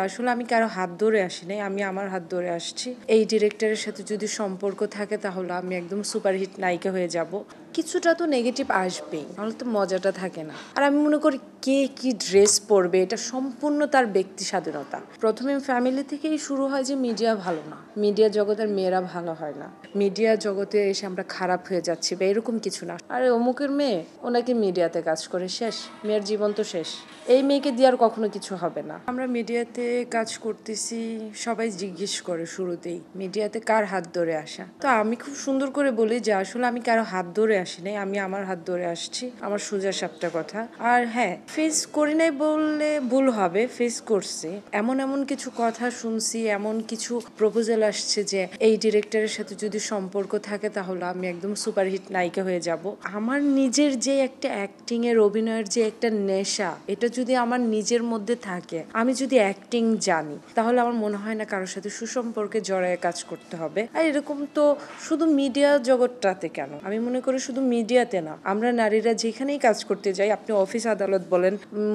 আসলে আমি কারো হাত ধরে আসি নাই, আমি আমার হাত ধরে আসছি। এই ডিরেক্টরের সাথে যদি সম্পর্ক থাকে তাহলে আমি একদম সুপারহিট নায়িকা হয়ে যাব। কিছুটা তো নেগেটিভ আসবেই, নাহলে তো মজাটা থাকে না। আর আমি মনে করি কে কি ড্রেস পরবে এটা সম্পূর্ণ তার ব্যক্তি স্বাধীনতা। প্রথমে ফ্যামিলি থেকেই শুরু হয় যে মিডিয়া ভালো না, মিডিয়া জগতের মেয়েরা ভালো হয় না, মিডিয়া জগতে এসে আমরা খারাপ হয়ে যাচ্ছি বা এরকম কিছু না। আরে অমুকের মেয়ে, ওনাকে মিডিয়াতে কাজ করে শেষ, মেয়ের জীবন তো শেষ। এই মেয়েকে দিয়ে আর কখনো কিছু হবে না। আমরা মিডিয়াতে কাজ করতেছি, সবাই জিজ্ঞেস করে শুরুতেই মিডিয়াতে কার হাত ধরে আসা। তো আমি খুব সুন্দর করে বলি যে আসলে আমি কারো হাত ধরে আসি নাই, আমি আমার হাত ধরে আসছি, আমার সোজা সাপটা কথা। আর হ্যাঁ, ফেস করি নাই বললে ভুল হবে, ফেস করছি। এমন এমন কিছু কথা শুনছি, এমন কিছু প্রপোজাল আসছে যে এই ডিরেক্টরের সাথে যদি সম্পর্ক থাকে তাহলে আমি একদম সুপারহিট নায়িকা হয়ে যাব। আমার নিজের যে একটা অ্যাক্টিং এর, অভিনয়ের যে একটা নেশা, এটা যদি আমার নিজের মধ্যে থাকে, আমি যদি অ্যাক্টিং জানি, তাহলে আমার মনে হয় না কারোর সাথে সুসম্পর্কে জড়ায় কাজ করতে হবে। আর এরকম তো শুধু মিডিয়া জগৎটাতে কেন, আমি মনে করি শুধু মিডিয়াতে না, আমরা নারীরা যেখানেই কাজ করতে যাই, আপনি অফিস আদালত বলেন,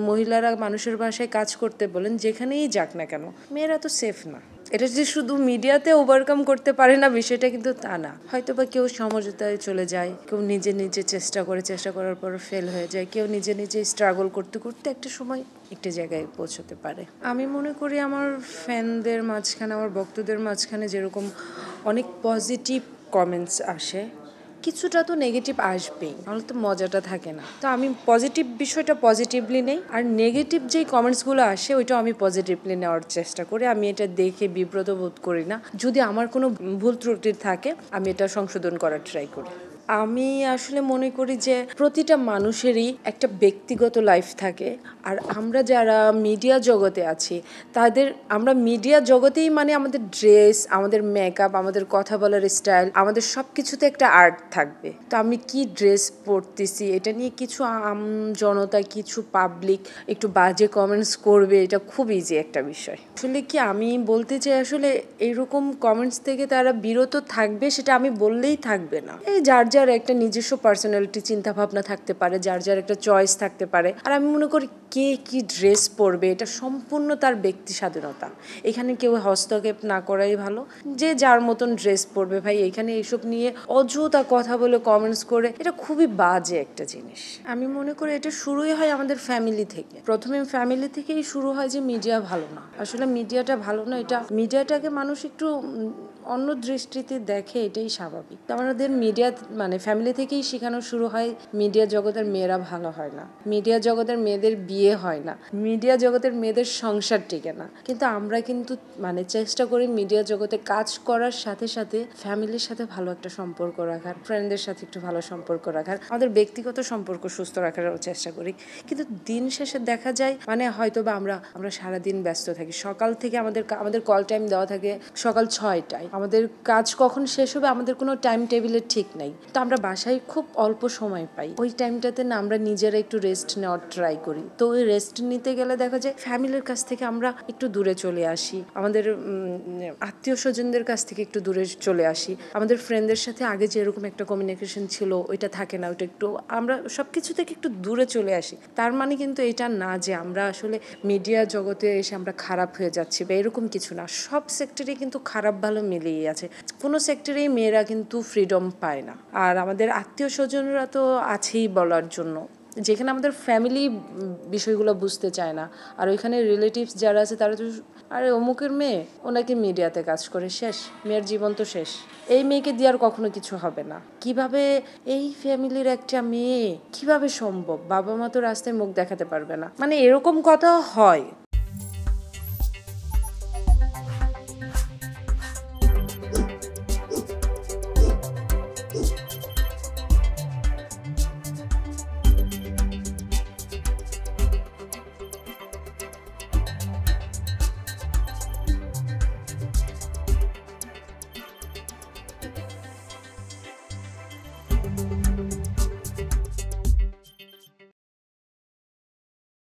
মহিলারা মানুষের বাসায় কাজ করতে বলেন, যেখানেই যাক না কেন, মেয়েরা তো সেফ না। এটা যে শুধু মিডিয়াতে ওভারকাম করতে পারে না বিষয়টা কিন্তু তা না। হয়তো বা কেউ সমঝোতায় চলে যায়, কেউ নিজে নিজে চেষ্টা করার পর ফেল হয়ে যায়, কেউ নিজে নিজে স্ট্রাগল করতে করতে একটা সময় একটা জায়গায় পৌঁছতে পারে। আমি মনে করি আমার ফ্যানদের মাঝখানে, আমার ভক্তদের মাঝখানে যেরকম অনেক পজিটিভ কমেন্টস আসে, কিছুটা তো নেগেটিভ আসবেই, নাহলে তো মজাটা থাকে না। তো আমি পজিটিভ বিষয়টা পজিটিভলি নেই, আর নেগেটিভ যেই কমেন্টসগুলো আসে ওইটাও আমি পজিটিভলি নেওয়ার চেষ্টা করি। আমি এটা দেখে বিব্রত বোধ করি না। যদি আমার কোনো ভুল ত্রুটি থাকে আমি এটা সংশোধন করার ট্রাই করি। আমি আসলে মনে করি যে প্রতিটা মানুষেরই একটা ব্যক্তিগত লাইফ থাকে, আর আমরা যারা মিডিয়া জগতে আছি আমরা মিডিয়া জগতেই মানে আমাদের ড্রেস, আমাদের মেকআপ, আমাদের কথা বলার স্টাইল, আমাদের সব কিছুতে একটা আর্ট থাকবে। তো আমি কি ড্রেস পরতেছি এটা নিয়ে কিছু জনতা, কিছু পাবলিক একটু বাজে কমেন্টস করবে, এটা খুব ইজি একটা বিষয়। আসলে কি আমি বলতে চাই, আসলে এইরকম কমেন্টস থেকে তারা বিরত থাকবে, সেটা আমি বললেই থাকবে না। এই যার যার একটা নিজস্ব পার্সোনালিটি, চিন্তা ভাবনা থাকতে পারে, যার যার একটা চয়েস থাকতে পারে। আর আমি মনে করি কে কি ড্রেস পরবে এটা সম্পূর্ণ তার ব্যক্তি স্বাধীনতা। এখানে কেউ হস্তক্ষেপ না করাই ভালো। যে যার মতন ড্রেস পরবে, ভাই এখানে এইসব নিয়ে অযথা কথা বলে কমেন্টস করে, এটা খুবই বাজে একটা জিনিস। আমি মনে করি এটা শুরুই হয় আমাদের ফ্যামিলি থেকে। প্রথমে ফ্যামিলি থেকেই শুরু হয় যে মিডিয়া ভালো না। আসলে মিডিয়াটা ভালো না, এটা মিডিয়াটাকে মানুষ একটু অন্য দৃষ্টিতে দেখে, এটাই স্বাভাবিক। তো আমাদের মিডিয়া মানে ফ্যামিলি থেকেই শেখানো শুরু হয় মিডিয়া জগতের মেয়েরা ভালো হয় না, মিডিয়া জগতের মেয়েদের বিয়ে হয় না, মিডিয়া জগতের মেয়েদের সংসার টিকে না। কিন্তু আমরা কিন্তু মানে চেষ্টা করি মিডিয়া জগতে কাজ করার সাথে সাথে ফ্যামিলির সাথে ভালো একটা সম্পর্ক রাখার, ফ্রেন্ডদের সাথে একটু ভালো সম্পর্ক রাখার, আমাদের ব্যক্তিগত সম্পর্ক সুস্থ রাখার চেষ্টা করি। কিন্তু দিন শেষে দেখা যায় মানে হয়তো বা আমরা সারাদিন ব্যস্ত থাকি, সকাল থেকে আমাদের কল টাইম দেওয়া থাকে সকাল 6টায়, আমাদের কাজ কখন শেষ হবে আমাদের কোনো টাইম টেবিলের ঠিক নাই। তো আমরা বাসায় খুব অল্প সময় পাই, ওই টাইমটাতে না আমরা নিজেরা একটু রেস্ট নেওয়ার ট্রাই করি। তো ওই রেস্ট নিতে গেলে দেখা যায় ফ্যামিলির কাছ থেকে আমরা একটু দূরে চলে আসি, আমাদের আত্মীয় স্বজনদের কাছ থেকে একটু দূরে চলে আসি, আমাদের ফ্রেন্ডদের সাথে আগে যেরকম একটা কমিউনিকেশন ছিল ওইটা থাকে না, ওইটা একটু আমরা সব কিছু থেকে একটু দূরে চলে আসি। তার মানে কিন্তু এটা না যে আমরা আসলে মিডিয়া জগতে এসে আমরা খারাপ হয়ে যাচ্ছি বা এরকম কিছু না। সব সেক্টরে কিন্তু খারাপ ভালো মিলিয়ে আছে, কোনো সেক্টরেই মেয়েরা কিন্তু ফ্রিডম পায় না। আর আমাদের আত্মীয় স্বজনরা তো আছেই বলার জন্য, যেখানে আমাদের ফ্যামিলি বিষয়গুলো বুঝতে চায় না, আর ওইখানে রিলেটিভস যারা আছে তারা তো আরে অমুকের মেয়ে, ওনাকে মিডিয়াতে কাজ করে শেষ, মেয়ের জীবন তো শেষ, এই মেয়েকে দিয়ে আর কখনো কিছু হবে না। কিভাবে এই ফ্যামিলির একটা মেয়ে, কিভাবে সম্ভব? বাবা মা তো রাস্তায় মুখ দেখাতে পারবে না, মানে এরকম কথা হয়।